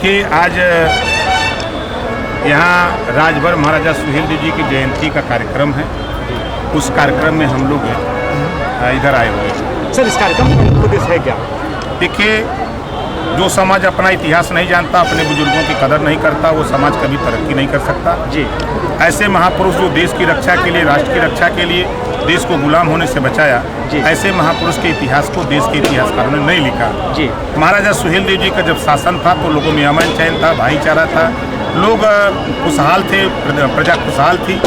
देखिए, आज यहाँ राजभर महाराजा सुहेल देव जी की जयंती का कार्यक्रम है। उस कार्यक्रम में हम लोग इधर आए हुए हैं। सर, इस कार्यक्रम का उद्देश्य है क्या? देखिए, जो समाज अपना इतिहास नहीं जानता, अपने बुजुर्गों की कदर नहीं करता, वो समाज कभी तरक्की नहीं कर सकता जी। ऐसे महापुरुष जो देश की रक्षा के लिए, राष्ट्र की रक्षा के लिए देश को गुलाम होने से बचाया, ऐसे महापुरुष के इतिहास को देश के इतिहासकारों ने नहीं लिखा जी। महाराजा सुहेल देव जी का जब शासन था तो लोगों में अमन चैन था, भाईचारा था, लोग खुशहाल थे, प्रजा खुशहाल थी।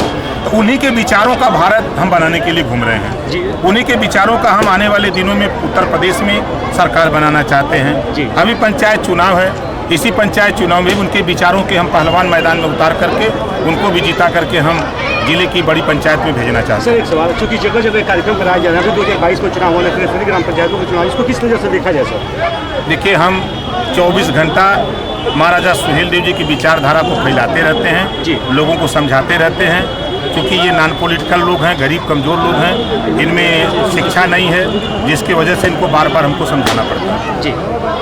तो उन्हीं के विचारों का भारत हम बनाने के लिए घूम रहे हैं जी। उन्हीं के विचारों का हम आने वाले दिनों में उत्तर प्रदेश में सरकार बनाना चाहते हैं जी। अभी पंचायत चुनाव है, इसी पंचायत चुनाव में उनके विचारों के हम पहलवान मैदान में उतार करके उनको भी जीता करके हम जिले की बड़ी पंचायत में भेजना चाहते हैं। सर, एक सवाल, चूँकि जगह जगह कार्यक्रम कराया जा रहा है, 2022 में चुनाव होने के ग्राम पंचायतों का चुनाव, इसको किस नज़र से देखा जाए सर? देखिए, हम 24 घंटा महाराजा सुहेल देव जी की विचारधारा को फैलाते रहते हैं जी। लोगों को समझाते रहते हैं, क्योंकि ये नॉन पॉलिटिकल लोग हैं, गरीब कमज़ोर लोग हैं, इनमें शिक्षा नहीं है, जिसकी वजह से इनको बार बार हमको समझाना पड़ता है जी।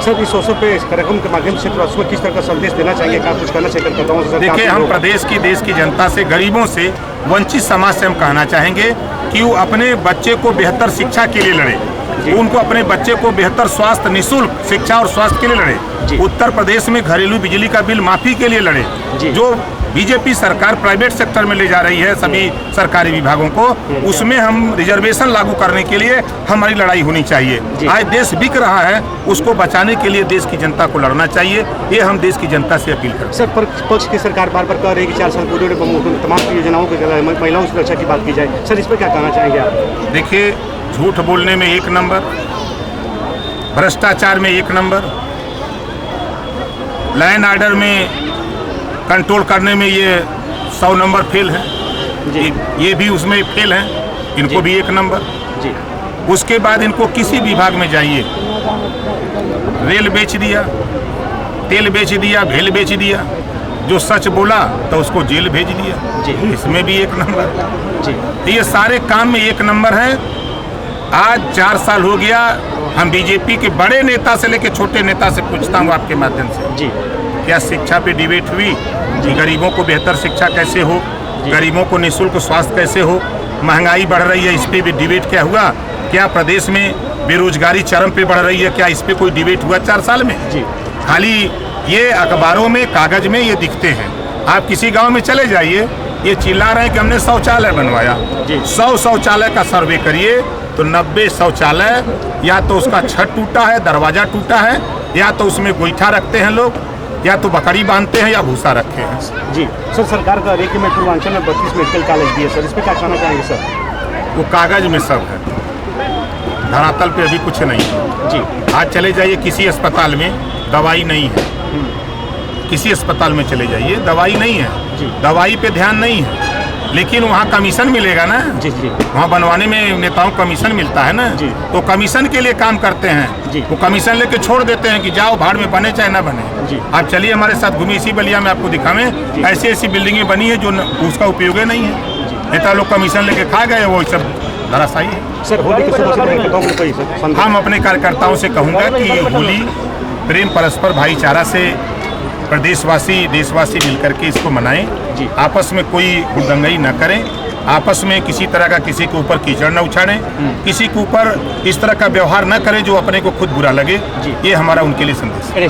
सर, इस अवसर पे इस कार्यक्रम के माध्यम से उसको किस तरह का संदेश देना चाहिए, क्या कुछ करना चाहिए? देखिए, हम प्रदेश की, देश की जनता से, गरीबों से, वंचित समाज से हम कहना चाहेंगे कि वो अपने बच्चे को बेहतर शिक्षा के लिए लड़े, उनको अपने बच्चे को बेहतर स्वास्थ्य, निःशुल्क शिक्षा और स्वास्थ्य के लिए लड़े। उत्तर प्रदेश में घरेलू बिजली का बिल माफी के लिए लड़े, जो बीजेपी सरकार प्राइवेट सेक्टर में ले जा रही है सभी सरकारी विभागों को, उसमें हम रिजर्वेशन लागू करने के लिए हमारी लड़ाई होनी चाहिए। आज देश बिक रहा है, उसको बचाने के लिए देश की जनता को लड़ना चाहिए। ये हम देश की जनता से अपील करते हैं। सर, पक्ष की सरकार बार बार कह रही है कि 4 साल पूरे तमाम योजनाओं की महिलाओं की सुरक्षा की बात की जाए, सर इस पर क्या कहना चाहेंगे आप? देखिए, झूठ बोलने में 1 नंबर, भ्रष्टाचार में 1 नंबर, लैंड ऑर्डर में कंट्रोल करने में ये 100 नंबर फेल है, ये भी उसमें फेल है, इनको भी 1 नंबर जी। उसके बाद इनको किसी विभाग में जाइए, रेल बेच दिया, तेल बेच दिया, भेल बेच दिया, जो सच बोला तो उसको जेल भेज दिया जी। इसमें भी 1 नंबर जी। तो ये सारे काम में 1 नंबर है। आज 4 साल हो गया, हम बीजेपी के बड़े नेता से लेकर छोटे नेता से पूछता हूँ आपके माध्यम से जी, क्या शिक्षा पे डिबेट हुई जी? गरीबों को बेहतर शिक्षा कैसे हो, गरीबों को निःशुल्क स्वास्थ्य कैसे हो, महंगाई बढ़ रही है, इस पर भी डिबेट क्या हुआ? क्या प्रदेश में बेरोजगारी चरम पे बढ़ रही है, क्या इस पर कोई डिबेट हुआ 4 साल में जी? खाली ये अखबारों में, कागज में ये दिखते हैं। आप किसी गांव में चले जाइए, ये चिल्ला रहे हैं कि हमने शौचालय बनवाया। 100 शौचालय का सर्वे करिए तो 90 शौचालय या तो उसका छत टूटा है, दरवाजा टूटा है, या तो उसमें गोईठा रखते हैं लोग, या तो बकरी बांधते हैं, या भूसा रखे हैं जी। सर, सरकार कह रही है कि मैं पूर्वांचल में 32 मेडिकल कॉलेज दिए, सर इस पर क्या कहना चाहेंगे सर? वो कागज में सब है, धरातल पे अभी कुछ नहीं जी। आज चले जाइए किसी अस्पताल में, दवाई नहीं है, किसी अस्पताल में चले जाइए, दवाई नहीं है जी। दवाई पे ध्यान नहीं है, लेकिन वहाँ कमीशन मिलेगा ना जी। वहाँ बनवाने में नेताओं को कमीशन मिलता है ना जी। तो कमीशन के लिए काम करते हैं जी। वो कमीशन लेके छोड़ देते हैं कि जाओ भाड़ में बने चाहे ना बने जी। आप चलिए हमारे साथ घूमिए, इसी बलिया में आपको दिखावें, ऐसी ऐसी बिल्डिंगें बनी है जो उसका उपयोग नहीं है। नेता लोग कमीशन लेके खा गए, वो सब धराशायी है। सर, हम अपने कार्यकर्ताओं से कहूँगा कि होली प्रेम, परस्पर भाईचारा से प्रदेशवासी, देशवासी मिलकर के इसको मनाएं जी। आपस में कोई हुड़दंगई न करें, आपस में किसी तरह का किसी के ऊपर कीचड़ न उछाड़ें, किसी के ऊपर इस तरह का व्यवहार न करें जो अपने को खुद बुरा लगे। ये हमारा उनके लिए संदेश है।